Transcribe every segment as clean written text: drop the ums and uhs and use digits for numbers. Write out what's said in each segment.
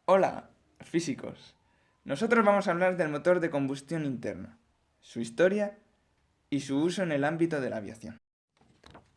Hola, físicos. Nosotros vamos a hablar del motor de combustión interna, su historia y su uso en el ámbito de la aviación.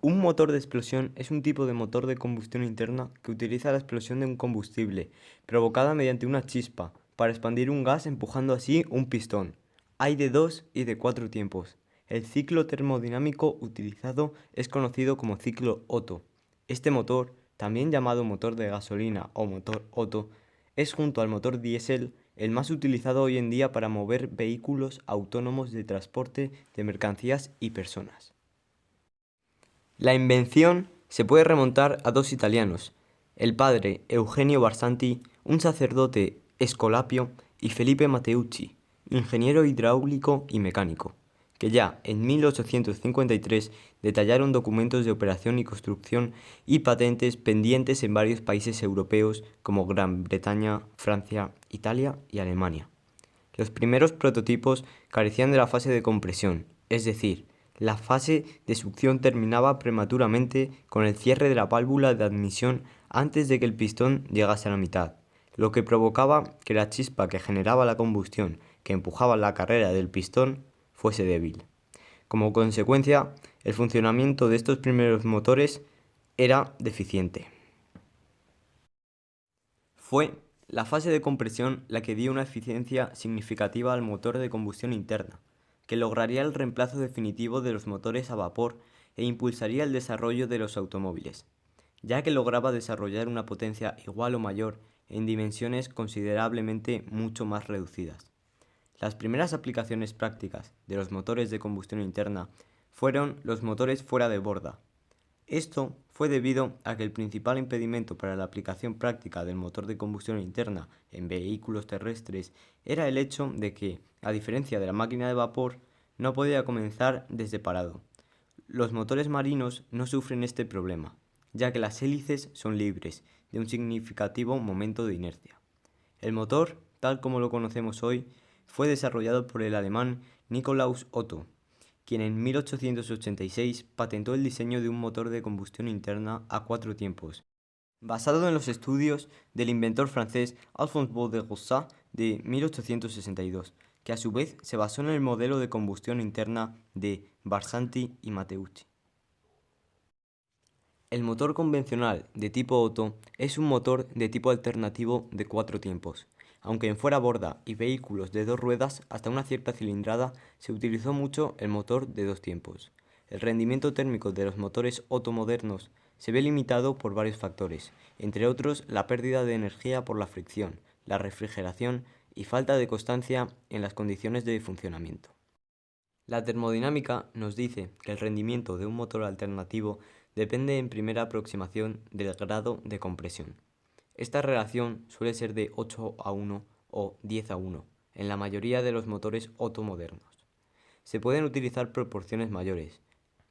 Un motor de explosión es un tipo de motor de combustión interna que utiliza la explosión de un combustible, provocada mediante una chispa, para expandir un gas empujando así un pistón. Hay de dos y de cuatro tiempos. El ciclo termodinámico utilizado es conocido como ciclo Otto. Este motor, también llamado motor de gasolina o motor Otto, es junto al motor diésel el más utilizado hoy en día para mover vehículos autónomos de transporte de mercancías y personas. La invención se puede remontar a dos italianos, el padre Eugenio Barsanti, un sacerdote escolapio, y Felipe Matteucci, ingeniero hidráulico y mecánico, que ya en 1853 detallaron documentos de operación y construcción y patentes pendientes en varios países europeos como Gran Bretaña, Francia, Italia y Alemania. Los primeros prototipos carecían de la fase de compresión, es decir, la fase de succión terminaba prematuramente con el cierre de la válvula de admisión antes de que el pistón llegase a la mitad, lo que provocaba que la chispa que generaba la combustión que empujaba la carrera del pistón fuese débil. Como consecuencia, el funcionamiento de estos primeros motores era deficiente. Fue la fase de compresión la que dio una eficiencia significativa al motor de combustión interna, que lograría el reemplazo definitivo de los motores a vapor e impulsaría el desarrollo de los automóviles, ya que lograba desarrollar una potencia igual o mayor en dimensiones considerablemente mucho más reducidas. Las primeras aplicaciones prácticas de los motores de combustión interna fueron los motores fuera de borda. Esto fue debido a que el principal impedimento para la aplicación práctica del motor de combustión interna en vehículos terrestres era el hecho de que, a diferencia de la máquina de vapor, no podía comenzar desde parado. Los motores marinos no sufren este problema, ya que las hélices son libres de un significativo momento de inercia. El motor, tal como lo conocemos hoy, fue desarrollado por el alemán Nikolaus Otto, quien en 1886 patentó el diseño de un motor de combustión interna a cuatro tiempos, basado en los estudios del inventor francés Alphonse Baudot de 1862, que a su vez se basó en el modelo de combustión interna de Barsanti y Matteucci. El motor convencional de tipo Otto es un motor de tipo alternativo de cuatro tiempos. Aunque en fuera borda y vehículos de dos ruedas hasta una cierta cilindrada se utilizó mucho el motor de dos tiempos. El rendimiento térmico de los motores Otto modernos se ve limitado por varios factores, entre otros la pérdida de energía por la fricción, la refrigeración y falta de constancia en las condiciones de funcionamiento. La termodinámica nos dice que el rendimiento de un motor alternativo depende en primera aproximación del grado de compresión. Esta relación suele ser de 8:1 o 10:1 en la mayoría de los motores Otto modernos. Se pueden utilizar proporciones mayores,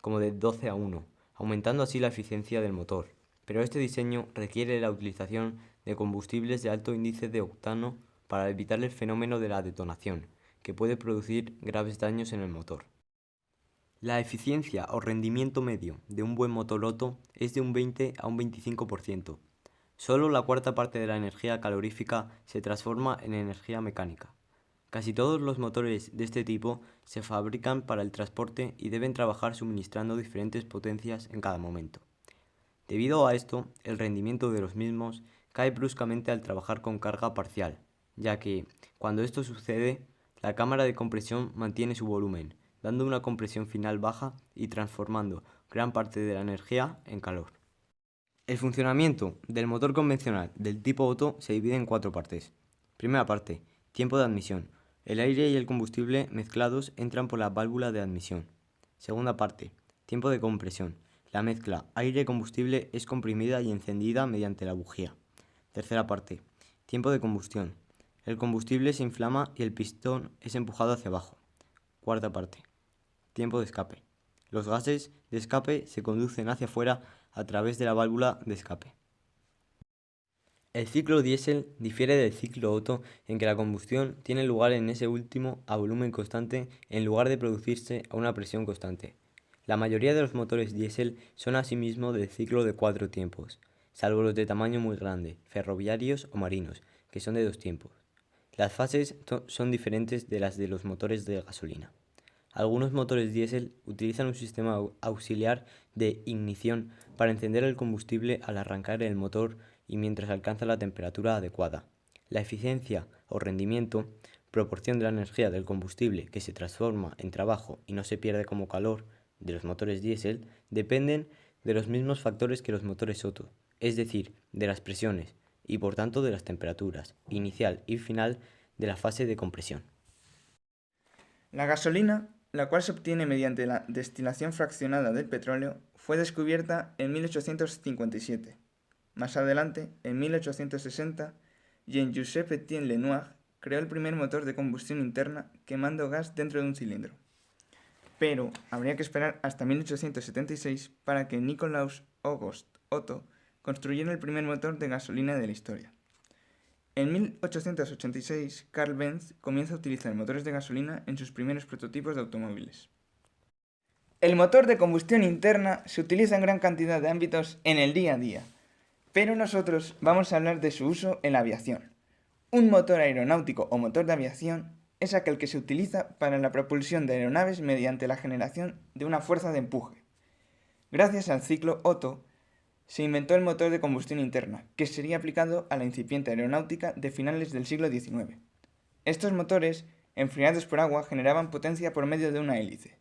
como de 12:1, aumentando así la eficiencia del motor, pero este diseño requiere la utilización de combustibles de alto índice de octano para evitar el fenómeno de la detonación, que puede producir graves daños en el motor. La eficiencia o rendimiento medio de un buen motor Otto es de un 20 a un 25%. Solo la cuarta parte de la energía calorífica se transforma en energía mecánica. Casi todos los motores de este tipo se fabrican para el transporte y deben trabajar suministrando diferentes potencias en cada momento. Debido a esto, el rendimiento de los mismos cae bruscamente al trabajar con carga parcial, ya que, cuando esto sucede, la cámara de compresión mantiene su volumen, dando una compresión final baja y transformando gran parte de la energía en calor. El funcionamiento del motor convencional del tipo Otto se divide en cuatro partes. Primera parte, tiempo de admisión. El aire y el combustible mezclados entran por la válvula de admisión. Segunda parte, tiempo de compresión. La mezcla aire-combustible es comprimida y encendida mediante la bujía. Tercera parte, tiempo de combustión. El combustible se inflama y el pistón es empujado hacia abajo. Cuarta parte, tiempo de escape. Los gases de escape se conducen hacia afuera a través de la válvula de escape. El ciclo diésel difiere del ciclo Otto en que la combustión tiene lugar en ese último a volumen constante en lugar de producirse a una presión constante. La mayoría de los motores diésel son asimismo del ciclo de cuatro tiempos, salvo los de tamaño muy grande, ferroviarios o marinos, que son de 2 tiempos. Las fases son diferentes de las de los motores de gasolina. Algunos motores diésel utilizan un sistema auxiliar de ignición para encender el combustible al arrancar el motor y mientras alcanza la temperatura adecuada. La eficiencia o rendimiento, proporción de la energía del combustible que se transforma en trabajo y no se pierde como calor de los motores diésel, dependen de los mismos factores que los motores Otto, es decir, de las presiones y por tanto de las temperaturas inicial y final de la fase de compresión. La gasolina, la cual se obtiene mediante la destilación fraccionada del petróleo, fue descubierta en 1857. Más adelante, en 1860, Jean-Giuseppe Etienne Lenoir creó el primer motor de combustión interna quemando gas dentro de un cilindro. Pero habría que esperar hasta 1876 para que Nikolaus August Otto construyera el primer motor de gasolina de la historia. En 1886, Carl Benz comienza a utilizar motores de gasolina en sus primeros prototipos de automóviles. El motor de combustión interna se utiliza en gran cantidad de ámbitos en el día a día, pero nosotros vamos a hablar de su uso en la aviación. Un motor aeronáutico o motor de aviación es aquel que se utiliza para la propulsión de aeronaves mediante la generación de una fuerza de empuje. Gracias al ciclo Otto, se inventó el motor de combustión interna, que sería aplicado a la incipiente aeronáutica de finales del siglo XIX. Estos motores, enfriados por agua, generaban potencia por medio de una hélice.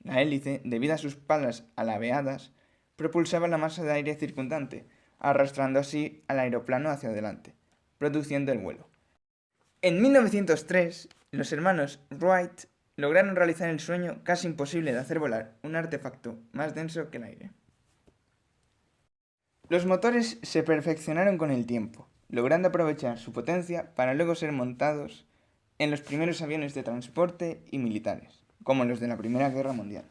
La hélice, debido a sus palas alabeadas, propulsaba la masa de aire circundante, arrastrando así al aeroplano hacia adelante, produciendo el vuelo. En 1903, los hermanos Wright lograron realizar el sueño casi imposible de hacer volar un artefacto más denso que el aire. Los motores se perfeccionaron con el tiempo, logrando aprovechar su potencia para luego ser montados en los primeros aviones de transporte y militares, como los de la Primera Guerra Mundial.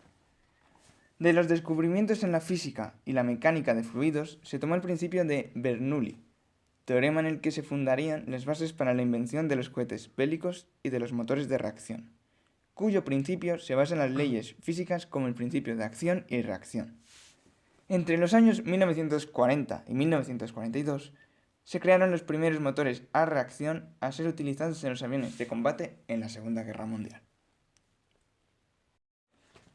De los descubrimientos en la física y la mecánica de fluidos se tomó el principio de Bernoulli, teorema en el que se fundarían las bases para la invención de los cohetes bélicos y de los motores de reacción, cuyo principio se basa en las leyes físicas como el principio de acción y reacción. Entre los años 1940 y 1942 se crearon los primeros motores a reacción a ser utilizados en los aviones de combate en la Segunda Guerra Mundial.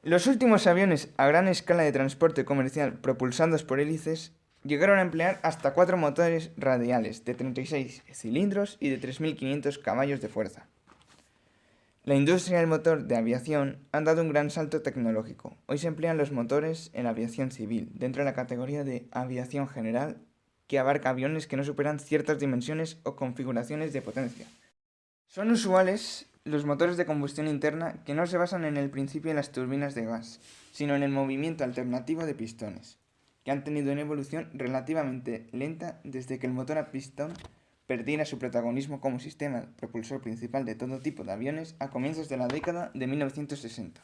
Los últimos aviones a gran escala de transporte comercial propulsados por hélices llegaron a emplear hasta 4 motores radiales de 36 cilindros y de 3.500 caballos de fuerza. La industria del motor de aviación ha dado un gran salto tecnológico. Hoy se emplean los motores en la aviación civil, dentro de la categoría de aviación general, que abarca aviones que no superan ciertas dimensiones o configuraciones de potencia. Son usuales los motores de combustión interna que no se basan en el principio de las turbinas de gas, sino en el movimiento alternativo de pistones, que han tenido una evolución relativamente lenta desde que el motor a pistón perdiera su protagonismo como sistema propulsor principal de todo tipo de aviones a comienzos de la década de 1960.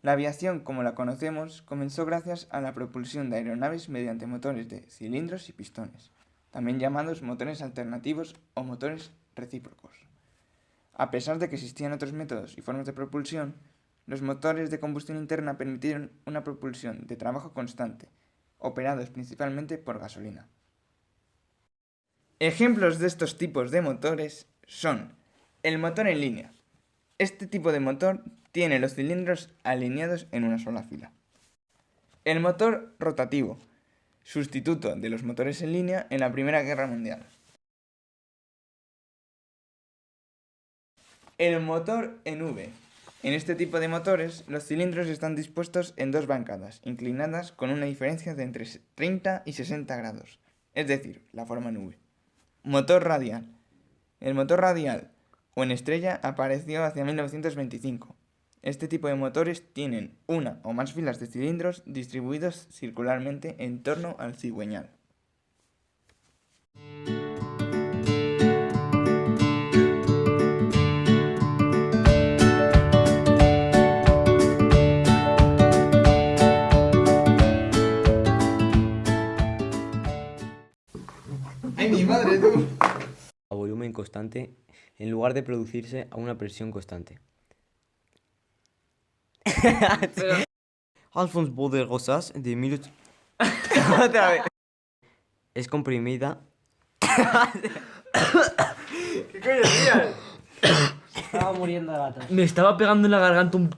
La aviación, como la conocemos, comenzó gracias a la propulsión de aeronaves mediante motores de cilindros y pistones, también llamados motores alternativos o motores recíprocos. A pesar de que existían otros métodos y formas de propulsión, los motores de combustión interna permitieron una propulsión de trabajo constante, operados principalmente por gasolina. Ejemplos de estos tipos de motores son el motor en línea. Este tipo de motor tiene los cilindros alineados en una sola fila. El motor rotativo, sustituto de los motores en línea en la Primera Guerra Mundial. El motor en V. En este tipo de motores, los cilindros están dispuestos en 2 bancadas, inclinadas con una diferencia de entre 30 y 60 grados, es decir, la forma en V. Motor radial. El motor radial o en estrella apareció hacia 1925. Este tipo de motores tienen una o más filas de cilindros distribuidos circularmente en torno al cigüeñal. ¡Ay, mi madre, tú! A volumen constante en lugar de producirse a una presión constante. Alphonse Baudel-Rosas de Otra vez. Es comprimida. ¿Qué coño decías? Estaba muriendo de gatos. Me estaba pegando en la garganta un